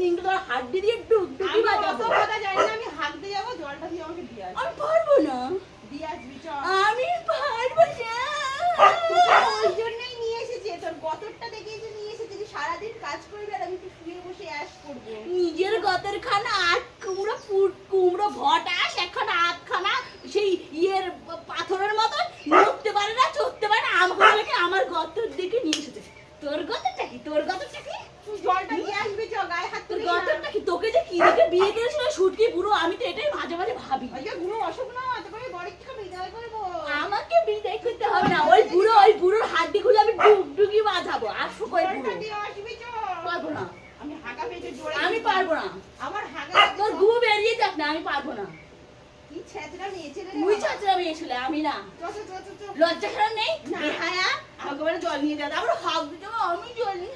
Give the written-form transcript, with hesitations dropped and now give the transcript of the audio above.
নিংটা হাড্ডি দিয়ে ডুবডুবি বাজাবো। অত কথা জানি না, আমি হাঁকতে যাবো, জলটা দিয়ে আমাকে দিয়ে আসবি। আমি পারবো না, দিয়ে আসবি চল। আমি পারবো না। ওই জন্যই নিয়ে এসেছে, তোর গতরটা দেখে যে নিয়ে এসেছে যে সারাদিন কাজ করবি আর আমি একটু শুয়ে বসে অ্যাশ করবো। নিজের গতের খানা আট কুমড়ো ভটাস এখন আটখানা সেই ইয়ের পাথরের মতো নড়তে পারে না, চড়তে পারে না, আমাকে আমার গতের দিকে নিয়ে এসেছে। তোর গতরটা কি? তোর গতরটা কি? তুই জলটা দিয়ে আসবি চ, গায়ে হাত তোর তুলিস না। গতরটা কি? তোকে যে কি দেখে বিয়ে করেছিল শুটকি বুড়ো, আমি তো এটাই মাঝে মাঝে ভাবি। আজকে বুড়ো অসুখ না, তোকে বড় থেকে বিদায় করবো। আমাকে বিদায় করতে হবে না, ওই বুড়োর হাড্ডি খুলে আমি ডুগডুগি বাঁধাবো। আর শুকোই বুড়ো জলটা দিয়ে আসবি চ। পারবো না, আমি হাগা পেয়েছে জোরে। আমি পারবো না। আমার হাগা তোর ঘু বেরিয়ে যাক না, আমি পারবো না। কি ছেঁচড়া নিয়েছে রে। তুই চাচরা মেয়েছিলে, আমি না। চ চ চ চ চ। লজ্জা খারাপ নেই? না। হ্যাঁ, আমাকে বলে জল নিয়ে যাবে, আমার হাত দিতে হবে, আমি জল নিয়ে